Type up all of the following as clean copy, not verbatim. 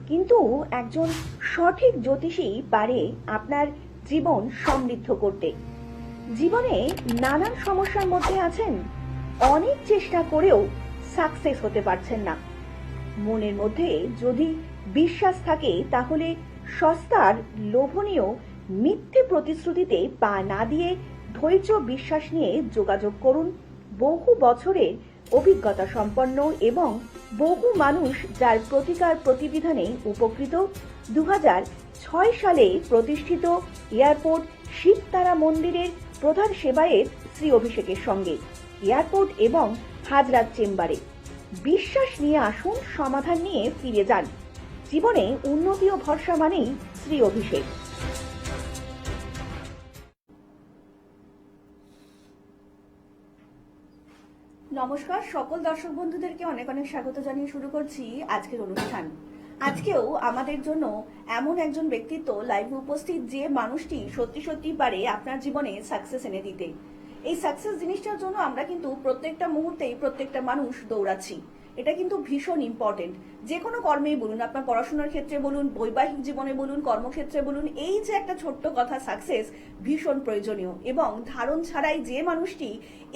কিন্তু একজন সঠিক জ্যোতিষী পারে আপনার জীবন সমৃদ্ধ করতে। জীবনে নানান সমস্যার মধ্যে আছেন, অনেক চেষ্টা করেও সাকসেস হতে পারছেন না। মনের মধ্যে যদি বিশ্বাস থাকে তাহলে সস্তার লোভনীয় মিথ্যে প্রতিশ্রুতিতে পা না দিয়ে ধৈর্য বিশ্বাস নিয়ে যোগাযোগ করুন বহু বছরের অভিজ্ঞতা সম্পন্ন এবং বহু মানুষ যার প্রতিকার প্রতিবিধানে উপকৃত 2006 সালে প্রতিষ্ঠিত এয়ারপোর্ট শিবতারা মন্দিরের প্রধান সেবায়েত শ্রী অভিষেকের সঙ্গে এয়ারপোর্ট এবং হাজরাত চেম্বারে। বিশ্বাস নিয়ে আসুন, সমাধান নিয়ে ফিরে যান। জীবনে উন্নতি ও ভরসা মানেই শ্রী অভিষেক। নমস্কার, সকল দর্শক বন্ধুদেরকে অনেক অনেক স্বাগত জানিয়ে শুরু করছি আজকের অনুষ্ঠান। আজকেও আমাদের জন্য এমন একজন ব্যক্তিত্ব লাইভে উপস্থিত, যে মানুষটি সত্যি সত্যি পারে আপনার জীবনে সাকসেস এনে দিতে। এই সাকসেস জিনিসটার জন্য আমরা কিন্তু প্রত্যেকটা মুহূর্তেই প্রত্যেকটা মানুষ দৌড়াচ্ছি। এটা কিন্তু ভীষণ ইম্পর্টেন্ট। যে কোনো কর্মেই বলুন, আপনার পড়াশোনার ক্ষেত্রে বলুন, বৈবাহিক জীবনে বলুন, কর্মক্ষেত্রে বলুন, এই যে একটা ছোট্ট কথা সাকসেস ভীষণ প্রয়োজনীয়। এবং ধারণ ছাড়াই যে মানুষটি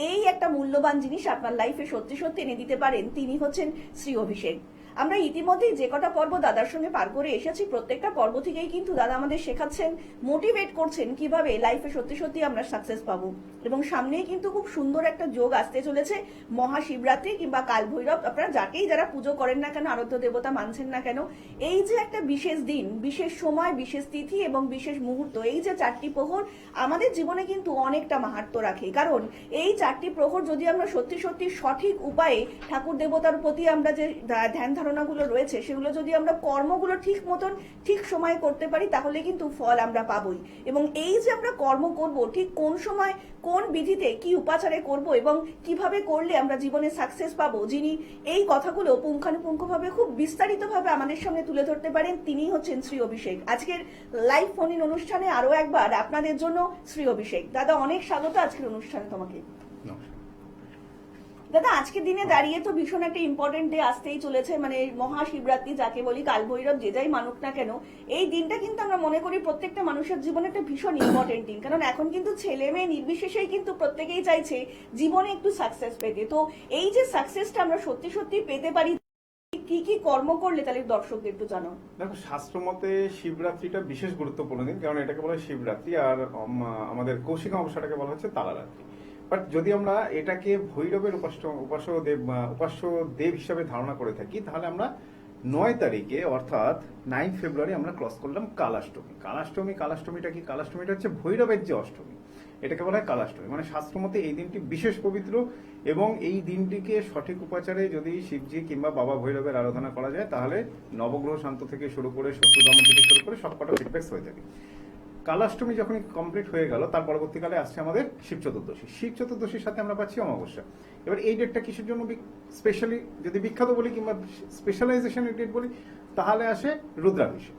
এই একটা মূল্যবান জিনিস আপনার লাইফে সত্যি সত্যি এনে দিতে পারেন, তিনি হচ্ছেন শ্রী অভিষেক। আমরা ইতিমধ্যেই যে কটা পর্ব দাদার সঙ্গে পার করে এসেছি, প্রত্যেকটা পর্ব থেকেই কিন্তু দাদা আমাদের শেখাচ্ছেন, মোটিভেট করছেন কিভাবে লাইফে সত্যি সত্যি আমরা সাকসেস পাবো। এবং সামনেই কিন্তু খুব সুন্দর একটা যোগ আসতে চলেছে, মহাশিবরাত্রি কিংবা কাল ভৈরব। আপনারা যারা পুজো করেন না কেন, আরাধ্য দেবতা মানছেন না কেন, এই যে একটা বিশেষ দিন, বিশেষ সময়, বিশেষ তিথি এবং বিশেষ মুহূর্ত, এই যে 4টি প্রহর আমাদের জীবনে কিন্তু অনেকটা মাহাত্ম্য রাখে। কারণ এই 4টি প্রহর যদি আমরা সত্যি সত্যি সঠিক উপায়ে ঠাকুর দেবতার প্রতি আমরা যে ধ্যান ধারণাগুলো রয়েছে, সেগুলো যদি আমরা কর্মগুলো ঠিক মতন ঠিক সময়ে করতে পারি, তাহলে কিন্তু ফল আমরা পাবোই। এবং এই যে আমরা কর্ম করব, ঠিক কোন সময় কোন বিধিতে কি উপাচারে করব এবং কিভাবে করলে আমরা জীবনে সাকসেস পাবো, যিনি এই কথাগুলো পুঙ্খানুপুঙ্খভাবে খুব বিস্তারিতভাবে আমাদের সামনে তুলে ধরতে পারেন, তিনি হচ্ছেন শ্রী অভিষেক। আজকের লাইভ ফোন ইন অনুষ্ঠানে আরো একবার আপনাদের জন্য শ্রী অভিষেক। দাদা, অনেক স্বাগত আজকের অনুষ্ঠানে তোমাকে। দাদা, আজকের দিনে দাঁড়িয়ে তো ভীষণ একটা ইম্পর্টেন্ট ডে আসতেই চলেছে, মানে মহাশিবরাত্রি যাকে বলি, কালভৈরব যে যাই মানুক না কেন, এই দিনটা কিন্তু আমরা মনে করি প্রত্যেকটা মানুষের জীবনে একটা ভীষণ ইম্পর্টেন্ট দিন। কারণ এখন কিন্তু ছেলে মেয়ে নির্বিশেষেই কিন্তু প্রত্যেকেই চাইছে জীবনে একটু সাকসেস পেতে। তো এই যে সাকসেসটা আমরা সত্যি সত্যি পেতে পারি, কি কি কর্ম করলে, তাহলে দর্শকদের একটু জানাও। দেখো, শাস্ত্র মতে শিবরাত্রিটা বিশেষ গুরুত্বপূর্ণ দিন, কারণ এটাকে বলা হয় শিবরাত্রি, আর আমাদের কৌশিক অমাবস্যাটাকে বলা হচ্ছে তালারাত্রি। বাট যদি আমরা এটাকে ভৈরবের উপাস্য দেব হিসাবে ধারণা করে থাকি, তাহলে আমরা 9 তারিখে অর্থাৎ 9 ফেব্রুয়ারি আমরা ক্রস করলাম কালাষ্টমী। কালাষ্টমীটা কি? কালাষ্টমীটা হচ্ছে ভৈরবের যে অষ্টমী, এটাকে বলা হয় কালাষ্টমী। মানে শাস্ত্র মতে এই দিনটি বিশেষ পবিত্র, এবং এই দিনটিকে সঠিক উপাচারে যদি শিবজি কিংবা বাবা ভৈরবের আরাধনা করা যায়, তাহলে নবগ্রহ শান্ত থেকে শুরু করে শত্রুদমন থেকে শুরু করে সবকটা ফিডব্যাকস হয়ে থাকে। কালাষ্টমী যখন কমপ্লিট হয়ে গেল, তার পরবর্তীকালে আসছে আমাদের শিব চতুর্দশী। শিব চতুর্দশীর সাথে আমরা পাচ্ছি অমাবস্যা। এবার এই ডেটটা কিসের জন্য স্পেশালি যদি বিখ্যাত বলি কিংবা স্পেশালাইজেশনের ডেট বলি, তাহলে আসে রুদ্রাভিষেক।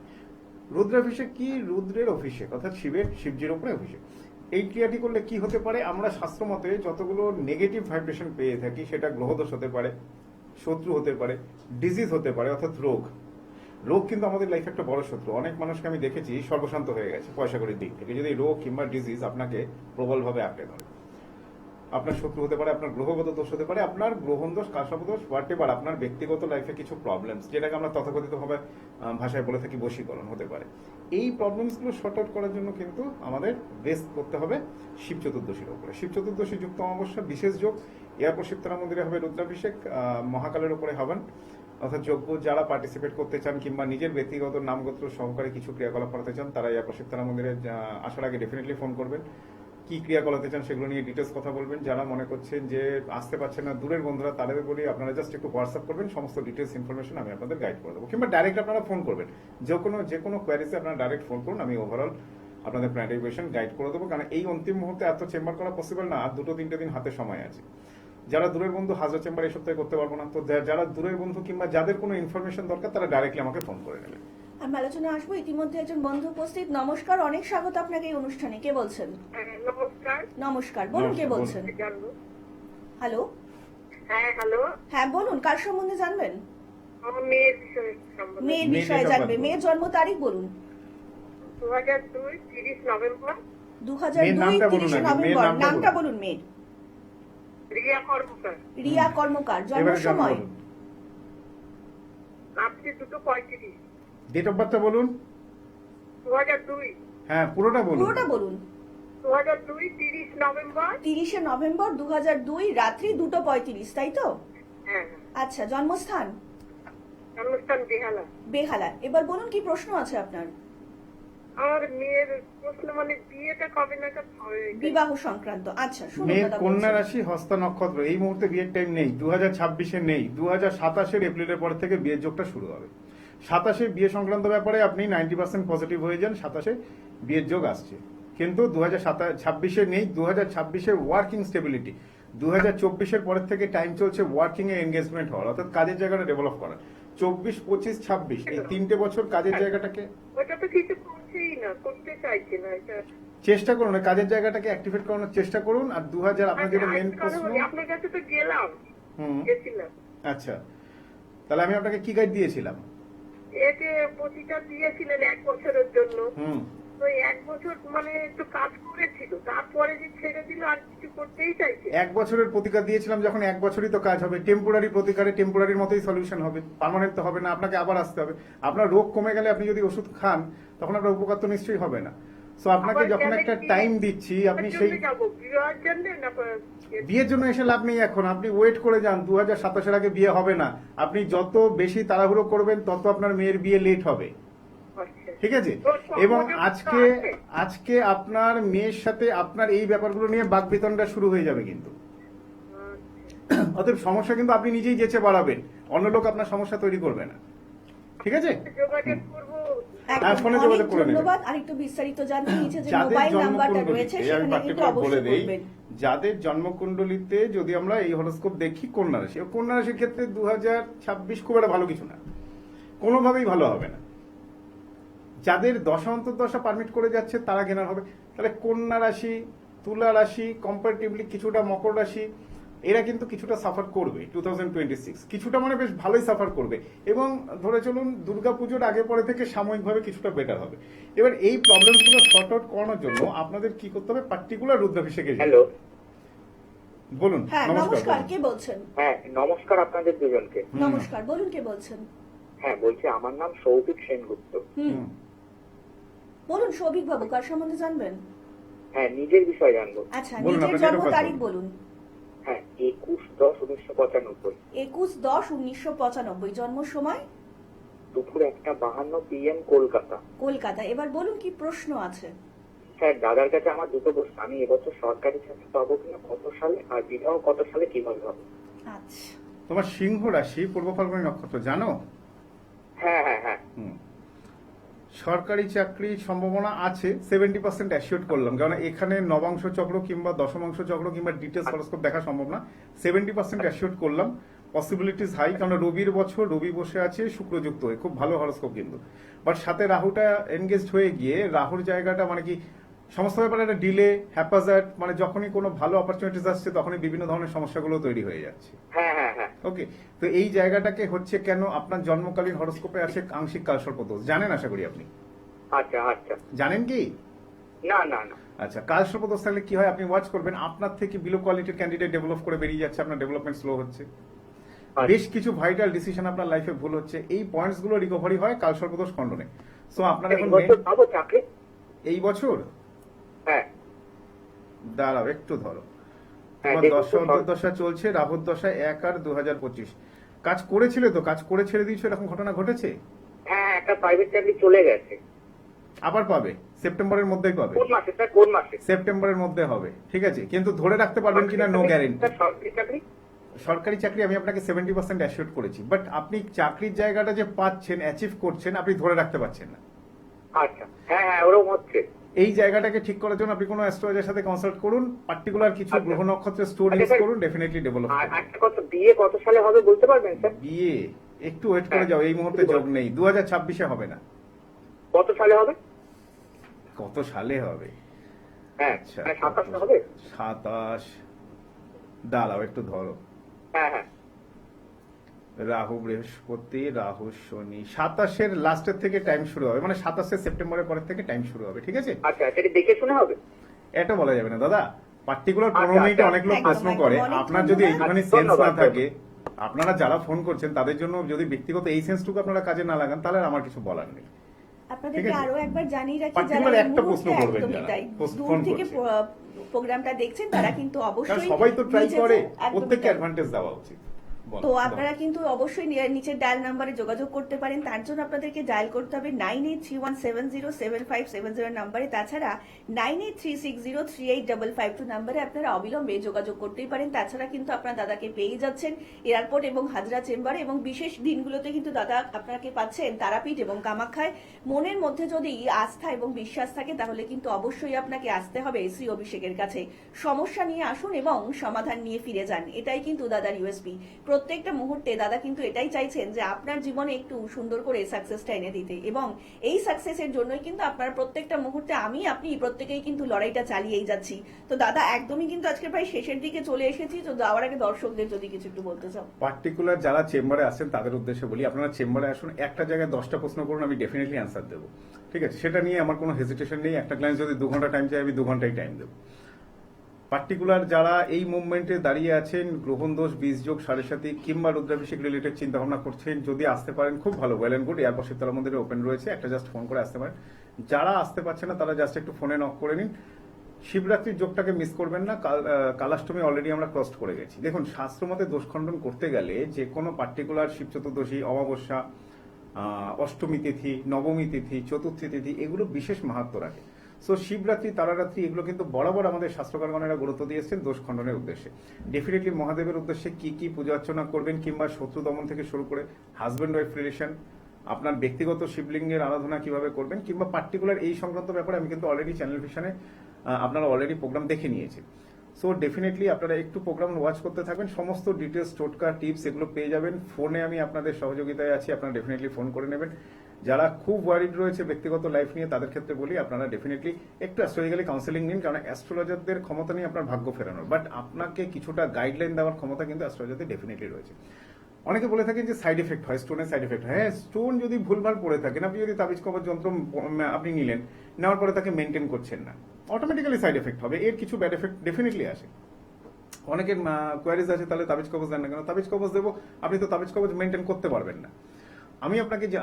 রুদ্রাভিষেক কি? রুদ্রের অভিষেক, অর্থাৎ শিবজির উপরে অভিষেক। এই ক্রিয়াটি করলে কি হতে পারে? আমরা শাস্ত্র মতে যতগুলো নেগেটিভ ভাইব্রেশন পেয়ে থাকি, সেটা গ্রহদোষ হতে পারে, শত্রু হতে পারে, ডিজিজ হতে পারে, অর্থাৎ রোগ কিন্তু আমাদের লাইফে একটা বড় শত্রু। অনেক মানুষকে আমি দেখেছি সর্বশান্ত হয়ে গেছে পয়সা করির দিক থেকে, যদি রোগ কিংবা ডিজিজ আপনাকে প্রবলভাবে আঁকড়ে ধরে। আপনার শত্রু হতে পারে, আপনার গ্রহগত দোষ হতে পারে, আপনার গ্রহণ দোষ, কাশপ দোষ, হোয়াটএভার, আপনার ব্যক্তিগত লাইফে কিছু প্রবলেমস, যেটাকে আমরা তথাকথিতভাবে ভাষায় বলে থাকি বশীকরণ হতে পারে। এই প্রবলেমসগুলো শর্ট আউট করার জন্য কিন্তু আমাদের বেস্ট করতে হবে শিব চতুর্দশীর উপরে। শিব চতুর্দশী যুক্ত অমাবস্যা বিশেষ যোগ। এয়ারপোর্ট শিবতারা মন্দিরে হবে রুদ্রাভিষেক, মহাকালের উপরে হবেন, অর্থাৎ যোগ্য যারা পার্টিসিপেট করতে চান কিংবা নিজের ব্যক্তিগত নামগোত্র সহকারে কিছু ক্রিয়াকলাপ করাতে চান, তারা এয়ারপোর্ট শিবতারা মন্দিরে আসার আগে ডেফিনেটলি ফোন করবেন। কি ক্রিয়া করাতে চান সেগুলো নিয়ে ডিটেলস কথা বলবেন। যারা মনে করছেন যে আসতে পারছেন না, দূরের বন্ধুরা, তাদের বলি আপনারা জাস্ট একটু হোয়াটসঅ্যাপ করবেন, সমস্ত ডিটেলস ইনফরমেশন আমি আপনাদের গাইড করে দেবো, কিংবা ডাইরেক্ট আপনারা ফোন করবেন। যে কোনো কোয়ারিজে আপনারা ডাইরেক্ট ফোন করুন, আমি ওভারঅল আপনাদের প্ল্যানিটেশন গাইড করে দেবো। কারণ এই অন্তিম মুহূর্তে এত চেম্বার করা পসিবল না, আর 2-3 দিন হাতে সময় আছে। যারা দূরের বন্ধু, হাজার চেম্বার এই সপ্তাহে করতে পারবো না, তো যারা দূরের বন্ধু কিংবা যাদের কোনো ইনফরমেশন দরকার, তারা ডাইরেক্টলি আমাকে ফোন করে নেবেন। আমি আলোচনা আসবো, ইতিমধ্যে একজন বন্ধু উপস্থিত। নমস্কার, অনেক স্বাগত আপনাকে এই অনুষ্ঠানে। কে বলছেন? নমস্কার। নমস্কার, বলুন কে বলছেন? হ্যালো। হ্যাঁ, হ্যালো। হ্যাঁ বলুন, কার সম্বন্ধে জানবেন? আমার মেয়ের বিষয়ে সম্বন্ধে মেয়ের মেয়ের বিষয়ে date of জানবে। birth মেয়ের জন্ম তারিখ বলুন। 2002 30 নভেম্বর। 2002 মেয়ের নামটা বলুন 30 আগে, মেয়ের নভেম্বর। নামটা নামটা বলুন। বলুন মেয়ের। রিয়া কর্মকার। রিয়া কর্মকার। জন্ম এবারে জন্ম সময় বলুন। রাত্রি 2:35। ডেট অফ বার্থটা বলুন। 2002 হ্যাঁ, পুরোটা বলুন। পুরোটা বলুন। 2002 30 নভেম্বর। 30 নভেম্বর 2002 রাত্রি 2:35, তাই তো? হ্যাঁ, আচ্ছা, জন্মস্থান জন্মস্থান বেহালা। বেহালা। এবার বলুন কি প্রশ্ন আছে আপনার? আমার মেয়ের প্রশ্ন মানে বিয়েটা কবে নাগাদ হবে? বিবাহ সংক্রান্ত। আচ্ছা, শুনুন মেয়ের দাদা কন্যা বলছি। রাশি হস্তা নক্ষত্র। এই মুহূর্তে বিয়ের টাইম নেই, 2026-এ নেই, 2027-এর এপ্রিলের পর থেকে বিয়ের যোগটা শুরু হবে। 27-এ বিয়ে সংক্রান্ত ব্যাপারে আপনি 90% পজিটিভ হয়ে যান, 27-এ বিয়ের যোগ আসছে। কিন্তু 2026-এ নেই, 2026-এ ওয়ার্কিং স্টেবিলিটি, 2024-এর পরের থেকে টাইম চলছে ওয়ার্কিং এ এনগেজমেন্ট হওয়ার, অর্থাৎ কাজের জায়গাটা ডেভেলপ করা। 24, 25, 26 এই 3টে বছর কাজের জায়গাটাকে ওটা তো কিছু করছেই না, করতে চাইছে না এটা। চেষ্টা করুন, কাজের জায়গাটাকে অ্যাক্টিভেট করানোর চেষ্টা করুন। আর 2000 আপনার যেটা মেন প্রশ্ন। আপনার কাছে তো গেলাম, হুম, গেছিলাম। আচ্ছা, তাহলে আমি আপনাকে কি গাইড দিয়েছিলাম? একে প্রতিটা দিয়েছিলেন 1 বছরের জন্য। হুম, তো 1 বছর মানে একটু কাজ করেছিল, তারপরে যে ছেড়ে দিল আর কিছু করতেই চাইছে। 1 বছরের প্রতিকার দিয়েছিলাম, যখন 1 বছরই তো কাজ হবে। টেম্পোরারি প্রতিকারে টেম্পোরারির মতোই সলিউশন হবে, পার্মানেন্ট তো হবে না, আপনাকে আবার আসতে হবে। আপনার রোগ কমে গেলে আপনি যদি ওষুধ খান, তখন আপনার উপকার তো নিশ্চয়ই হবে না। সো আপনাকে আবার যখন গেলে একটা কি- টাইম দিচ্ছি, আপনি সেই যাবো বিয়ের জন্য না বিয়ের জন্য এসে লাভ নেই। এখন আপনি ওয়েট করে যান, 2027-এর আগে বিয়ে হবে না। আপনি যত বেশি তাড়াহুড়ো করবেন, তত আপনার মেয়ের বিয়ে লেট হবে, আচ্ছা। ঠিক আছে? তো এবং সম্পর্কে আজকে আছে? আজকে আপনার মেয়ের সাথে আপনার এই ব্যাপারগুলো নিয়ে বাকবিতণ্ডা শুরু হয়ে যাবে কিন্তু। অতএব সমস্যা কিন্তু আপনি নিজেই যেচে বাড়াবেন, অন্য লোক আপনার সমস্যা তৈরি করবে না, ঠিক আছে? যোগাযোগ করবো। একদম, ফোনে অনেক যোগাযোগ করে নেবেন। ধন্যবাদ। আর একটু বিস্তারিত জানতে নিচে যে যাদের মোবাইল নাম্বারটা রয়েছে জন্মকুণ্ডলিতে, আমি সেখানে কিন্তু পার্টিকুলার বলে অবশ্যই দেই, বলবেন। যাদের জন্মকুণ্ডলিতে যদি আমরা এই হরোস্কোপ দেখি কন্যা রাশি, ও কন্যা রাশির ক্ষেত্রে 2026 খুব একটা ভালো কিছু না, কোনোভাবেই ভালো হবে না। যাদের দশা অন্তর্দশা পারমিট করে যাচ্ছে তারা গেনার হবে। তাহলে কন্যা রাশি, তুলা রাশি, কম্পারেটিভলি কিছুটা মকর রাশি, এরা কিন্তু কিছুটা সাফার করবে 2026, কিছুটা মানে বেশ ভালোই সাফার করবে। এবং ধরে চলুন দুর্গাপুজোর আগে পরে থেকে সাময়িকভাবে কিছুটা বেটার হবে। এবার এই প্রবলেমসগুলো সর্ট আউট করানোর জন্য আপনাদের কি করতে হবে? পার্টিকুলার রুদ্রাভিষেকে যেতে হবে। হ্যালো, বলুন। হ্যাঁ, নমস্কার। বলুন। কে বলছেন? হ্যাঁ নমস্কার আপনাদের দুজনকে। হুম। নমস্কার, বলুন কে বলছেন? হ্যাঁ বলছি, আমার নাম সৌভিক সেনগুপ্ত। হুম, হুম। বলুন সৌভিক বাবু, কার সম্বন্ধে জানবেন? হ্যাঁ নিজের বিষয় জানবো। আচ্ছা, বলুন, নিজের আপনার জন্ম date of birth তারিখ বলুন। বলুন। হ্যাঁ 21/10/1995, 21/10/1995। জন্ম সময়? দুপুর 1:52 PM কলকাতা। কলকাতা। এবার বলুন কি প্রশ্ন আছে? স্যার দাদার কাছে আমার দুটো প্রশ্ন, আমি এবছর সরকারি চাকরি পাবো কিনা, কত সালে, আর বিবাহ কত সালে কিভাবে হবে? আচ্ছা, তোমার সিংহ রাশি, পূর্ব ফাল্গুনী নক্ষত্র, জানো? হ্যাঁ হ্যাঁ হ্যাঁ। হুম। সরকারি চাকরির সম্ভাবনা আছে, 70% অ্যাসিওর করলাম, কারণ এখানে নবাংশ চক্র কিংবা দশমাংশ চক্র কিংবা ডিটেলস হরোস্কোপ দেখা সম্ভব না। 70% অ্যাসিওর করলাম, পসিবিলিটিস হাই, কারণ রবির বছর, রবি বসে আছে শুক্রযুক্ত হয়ে, খুব ভালো হরোস্কোপ কিন্তু। বাট সাথে রাহুটা এনগেজড হয়ে গিয়ে, রাহুর জায়গাটা মানে কি সমস্ত ব্যাপারে একটা ডিলে, হ্যাপাজার্ড, মানে যখনই কোনো ভালো অপরচুনিটিস আসছে তখনই বিভিন্ন ধরনের সমস্যাগুলো তৈরি হয়ে যাচ্ছে। হ্যাঁ হ্যাঁ হ্যাঁ। ওকে, তো এই জায়গাটাকে হচ্ছে কেন, আপনার জন্মকালীন হরোস্কোপে আছে আংশিক কালসর্পদোষ, জানেন আশা করি আপনি? আচ্ছা আচ্ছা। জানেন কি? না না না। আচ্ছা, কালসর্পদোষ থাকলে কি হয় আপনি ওয়াচ করবেন, আপনার থেকে বিলো কোয়ালিটির ক্যান্ডিডেট ডেভেলপ করে বেরিয়ে যাচ্ছে, আপনার ডেভেলপমেন্ট স্লো হচ্ছে, আচ্ছা। বেশ কিছু ভাইটাল ডিসিশন আপনার লাইফে ভুল হচ্ছে, এই পয়েন্টস গুলো রিকভারি হয় কালসর্পদোষ খণ্ডনে। সো আপনার এখন এবছর পাবো চাকরি? এই বছর হ্যাঁ দাঁড়াও একটু ধরো, হ্যাঁ, তোমার দেখুন দশা তো, অন্তর্দশা চলছে, রাহুর দশা 1 আর 2025। কাজ করেছিলে তো, কাজ করে ছেড়ে দিয়েছো, এরকম ঘটনা ঘটেছে? হ্যাঁ একটা প্রাইভেট চাকরি চলে গেছে। আবার পাবে, সেপ্টেম্বরের মধ্যেই পাবে, কোন মাসে স্যার, কোন মাসে? সেপ্টেম্বরের মধ্যে হবে, ঠিক আছে? কিন্তু ধরে রাখতে পারবেন কিনা নো গ্যারেন্টি। স্যার, সরকারি চাকরি? সরকারি চাকরি আমি আপনাকে 70% অ্যাসিওর করেছি, বাট আপনি চাকরির জায়গাটা যে পাচ্ছেন, অ্যাচিভ করছেন, আপনি ধরে রাখতে পারছেন না। আচ্ছা হ্যাঁ হ্যাঁ ওরকম হচ্ছে। এই জায়গাটাকে ঠিক করার জন্য আপনি কোনো অ্যাস্ট্রোলজার সাথে কনসাল্ট করুন, পার্টিকুলার কিছু আচ্ছা। গ্রহ নক্ষত্রের স্টোর আচ্ছা, ইউজ স্যার। করুন, ডেফিনেটলি ডেভেলপ আর করুন। একটা কথা, বিয়ে কত সালে হবে বলতে পারবেন স্যার? বিয়ে একটু ওয়েট করে যাও, এই মুহূর্তে যোগ নেই, 2026-এ হবে না। কত সালে হবে? কত সালে হবে? হ্যাঁ আচ্ছা, মানে 27 হবে? 27, দাঁড়াও একটু ধরো, হ্যাঁ হ্যাঁ রাহু বৃহস্পতি, রাহু শনি 27-এর লাস্টের থেকে টাইম শুরু হবে, মানে 27শে সেপ্টেম্বরের পরের থেকে টাইম শুরু হবে, ঠিক আছে? আচ্ছা, সেটা দেখে শুনে হবে? এটা বলা যাবে না দাদা, পার্টিকুলার আচ্ছা, 15 মিনিটে আচ্ছা। অনেক লোক একদম, প্রশ্ন একদম, করে। অনেক আপনার যদি ধন্যবাদ। এইটুখানি সেন্স না ধন্যবাদ, থাকে, আপনারা যারা ফোন করছেন তাদের জন্য যদি ব্যক্তিগত এই সেন্সটুকু আপনারা কাজে না লাগান, তাহলে আর আমার কিছু বলার নেই। আপনাদেরকে ঠিক আছে? আরো একবার জানিয়ে রাখি, Particular যারা এই একটা মুহূর্তে প্রশ্ন করবেন একদমই যারা তাই দূর ফোন থেকে করছে। প্রোগ্রামটা দেখছেন, তারা কিন্তু কারণ অবশ্যই সবাই তো ট্রাই নিজেদের করে, একদমই প্রত্যেককে তাই। অ্যাডভান্টেজ দেওয়া উচিত। বলো, তো দাও। আপনারা কিন্তু অবশ্যই নিচের ডায়াল নাম্বারে যোগাযোগ করতে পারেন। তার জন্য আপনাদেরকে ডায়াল করতে হবে 9831707570 নাম্বারে। তাছাড়া 9836038552 নাম্বারে আপনারা অবিলম্বে যোগাযোগ করতেই পারেন। তাছাড়া কিন্তু আপনার দাদাকে পেয়ে যাচ্ছেন এয়ারপোর্ট এবং হাজরা চেম্বারে, এবং বিশেষ দিনগুলোতে কিন্তু দাদা আপনাকে পাচ্ছেন তারাপীঠ এবং কামাখ্যায়। মনের মধ্যে যদি আস্থা এবং বিশ্বাস থাকে তাহলে কিন্তু অবশ্যই আপনাকে আসতে হবে শ্রী অভিষেকের কাছে। সমস্যা নিয়ে আসুন এবং সমাধান নিয়ে ফিরে যান, এটাই কিন্তু দাদার ইউএসপি। প্রত্যেকটা মুহূর্তে দাদা কিন্তু এটাই চাইছেন যে আপনার জীবনে একটু সুন্দর করে সাকসেসটা এনে দিতে, এবং এই সাকসেসের জন্যই কিন্তু আপনার প্রত্যেকটা মুহূর্তে আপনি প্রত্যেকেই কিন্তু লড়াইটা চালিয়েই যাচ্ছি। তো দাদা একদমই কিন্তু আজকে প্রায় শেষের দিকে চলে এসেছি, তো যাওয়ার আগে দর্শকদের যদি কিছু একটু বলতে চাও। পার্টিকুলার যারা চেম্বারে আসেন তাদের উদ্দেশ্যে বলি, আপনারা চেম্বারে আসুন, একটা জায়গায় 10টা প্রশ্ন করুন, আমি ডেফিনেটলি অ্যান্সার দেবো, ঠিক আছে? সেটা নিয়ে আমার কোনো হেজিটেশন নেই। একটা ক্লায়েন্ট যদি 2 ঘন্টা টাইম চাই, আমি 2 ঘন্টাই টাইম দেবো। পার্টিকুলার যারা এই মুভমেন্টে দাঁড়িয়ে আছেন, গ্রহণ দোষ, বীজ যোগ, সাড়ে কিংবা রুদ্রাভিষেক রিলেটেড চিন্তা ভাবনা করছেন, যদি আসতে পারেন খুব ভালো, well and good. Airport Sheetla মন্দিরে ওপেন রয়েছে, একটা জাস্ট ফোন করে আসতে পারেন। যারা আসতে পারছে না তারা জাস্ট একটু ফোনে নক করে নিন। শিবরাত্রির যোগটাকে মিস করবেন না, কালাষ্টমী অলরেডি আমরা ক্রস করে গেছি। দেখুন, শাস্ত্র মতে দোষ খণ্ডন করতে গেলে যে কোনো পার্টিকুলার শিব চতুর্দশী, অমাবস্যা, অষ্টমী তিথি, নবমী তিথি, চতুর্থী তিথি, এগুলো বিশেষ মাহাত্ম্য রাখে। সো শিবরাত্রি, তারারাত্রি এগুলো কিন্তু বরাবর আমাদের শাস্ত্রকারগণেরা গুরুত্ব দিয়েছেন দোষ খণ্ডনের উদ্দেশ্যে। ডেফিনেটলি মহাদেবের উদ্দেশ্যে কি কি পূজা অর্চনা করবেন, কিংবা শত্রু দমন থেকে শুরু করে হাজব্যান্ড ওয়াইফ রিলেশন, আপনার ব্যক্তিগত শিবলিঙ্গের আরাধনা কিভাবে করবেন, কিংবা পার্টিকুলার এই সংক্রান্ত ব্যাপারে আমি কিন্তু অলরেডি চ্যানেল ভিশনে আপনারা অলরেডি প্রোগ্রাম দেখে নিয়েছেন। সো ডেফিনেটলি আপনারা একটু প্রোগ্রাম ওয়াচ করতে থাকবেন, সমস্ত ডিটেলস, টোটকা, টিপস এগুলো পেয়ে যাবেন। ফোনে আমি আপনাদের সহযোগিতায় আছি, আপনারা ডেফিনেটলি ফোন করে নেবেন। যারা খুব ওয়ারিড রয়েছে ব্যক্তিগত লাইফ নিয়ে, তাদের ক্ষেত্রে বলি আপনারা ডেফিনেটলি একটু অ্যাস্ট্রোলজিক্যালি কাউন্সেলিং নিন, কারণ অ্যাস্ট্রোলজারদের ক্ষমতা নেই আপনার ভাগ্য ফেরানোর, বাট আপনাকে কিছুটা গাইডলাইন দেওয়ার ক্ষমতা কিন্তু অ্যাস্ট্রোলজারদের ডেফিনেটলি রয়েছে। অনেকে বলে থাকেন যে সাইড এফেক্ট হয়, স্টোনের সাইড এফেক্ট হয়। হ্যাঁ, স্টোন যদি ভুলভাল পড়ে থাকেন, আপনি যদি তাবিজ কবজ যন্ত্র আপনি নিলেন, নেওয়ার পরে তাকে মেনটেন করছেন না, অটোমেটিক্যালি সাইড এফেক্ট হবে, এর কিছু ব্যাড এফেক্ট ডেফিনেটলি আসে। অনেকের কোয়ারিজ আছে, তাহলে তাবিজ কবজ দেন না কেন? তাবিজ কবজ দেবো, আপনি তো তাবিজ কবজ মেনটেন করতে পারবেন না।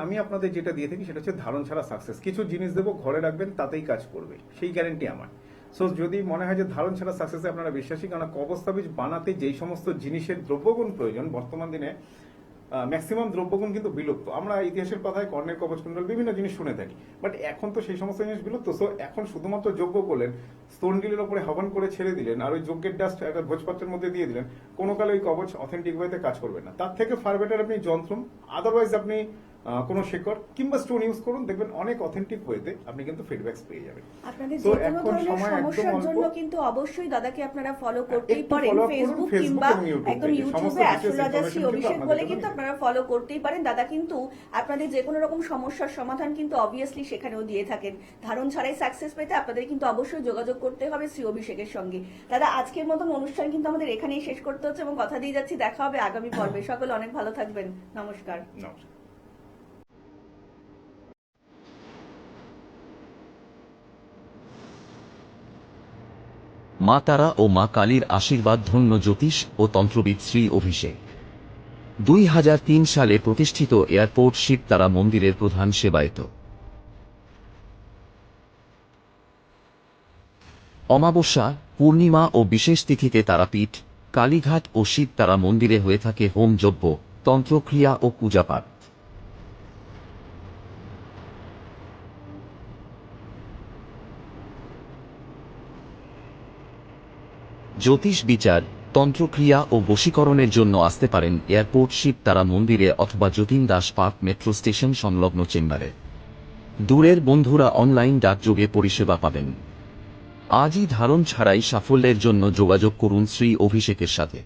আমি আপনাদের যেটা দিয়ে থাকি সেটা হচ্ছে ধারণ ছাড়া সাকসেস। কিছু জিনিস দেবো, ঘরে রাখবেন, তাতেই কাজ করবে, সেই গ্যারেন্টি আমার। সো যদি মনে হয় যে ধারণ ছাড়া সাকসেসে আপনারা বিশ্বাসী, কারণ কবজ তাবিজ বানাতে যেই সমস্ত জিনিসের দ্রব্যগুণ প্রয়োজন, বর্তমান দিনে ম্যাক্সিমাম দ্রব্যগুণ কিন্তু বিলুপ্ত। আমরা ইতিহাসের পাতায় কর্ণের কবচকুণ্ডল বিভিন্ন জিনিস শুনে থাকি, বাট এখন তো সেই সমস্ত জিনিস বিলুপ্ত। সো এখন শুধুমাত্র যজ্ঞ করলেন, স্তন ডিলের উপরে হবন করে ছেড়ে দিলেন, আর ওই যজ্ঞের ডাস্ট একটা ভোজপত্রের মধ্যে দিয়ে দিলেন, কোনো কালে ওই কবচ অথেন্টিক ওয়েতে কাজ করবে না। তার থেকে ফার বেটার আপনি যন্ত্র, আদারওয়াইজ আপনি কোনো শেকড় কিংবা স্টোন ইউজ করুন, দেখবেন অনেক অথেন্টিক ওয়েতে আপনি কিন্তু ফিডব্যাকস পেয়ে যাবেন। আপনাদের তো যে কোনো এখন ধরনের সময় একদম সমস্যার অল্প। জন্য কিন্তু অবশ্যই দাদাকে আপনারা ফলো করতেই একটু পারেন, follow up করুন, ফেসবুক Facebook কিংবা এবং YouTube একদম page এ। সমস্ত ইউটিউবে details অ্যাস্ট্রোলজার শ্রী information অভিষেক কিন্তু বলে আপনাদের কিন্তু জন্য আপনারা ফলো করতেই পারেন। দাদা কিন্তু আপনাদের যে কোনো রকম সমস্যার সমাধান কিন্তু অবভিয়াসলি সেখানেও দিয়ে থাকেন। ধারণ ছাড়াই সাকসেস পেতে আপনাদের কিন্তু অবশ্যই যোগাযোগ করতে হবে শ্রী অভিষেকের সঙ্গে। দাদা, আজকের মতন অনুষ্ঠান কিন্তু আমাদের এখানেই শেষ করতে হচ্ছে, এবং কথা দিয়ে যাচ্ছি দেখা হবে আগামী পর্বে। সকলে অনেক ভালো থাকবেন, নমস্কার। নমস্কার। মা তারা ও মা কালীর আশীর্বাদ ধন্য জ্যোতিষ ও তন্ত্রবিদ শ্রী অভিষেক 2003 সালে প্রতিষ্ঠিত এয়ারপোর্ট শিব তারা মন্দিরের প্রধান সেবায়েত। অমাবস্যা, পূর্ণিমা ও বিশেষ তিথিতে তারাপীঠ, কালীঘাট ও শিব তারা মন্দিরে হয়ে থাকে হোম যজ্ঞ, তন্ত্রক্রিয়া ও পূজাপাঠ। জ্যোতিষ বিচার, তন্ত্রক্রিয়া ও বশীকরণের জন্য আসতে পারেন এয়ারপোর্ট শিব তারা মন্দিরে অথবা Jatin Das park metro station সংলগ্ন চেম্বারে। দূরের বন্ধুরা অনলাইন ডাকযোগে পরিষেবা পাবেন। আজই ধারণ ছাড়াই সাফল্যের জন্য যোগাযোগ করুন শ্রী অভিষেকের সাথে।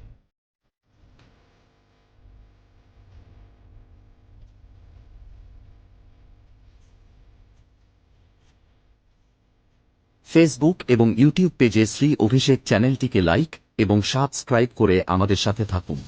ফেসবুক এবং ইউটিউব পেজে শ্রী অভিষেক চ্যানেলটিকে লাইক এবং সাবস্ক্রাইব করে আমাদের সাথে থাকুন।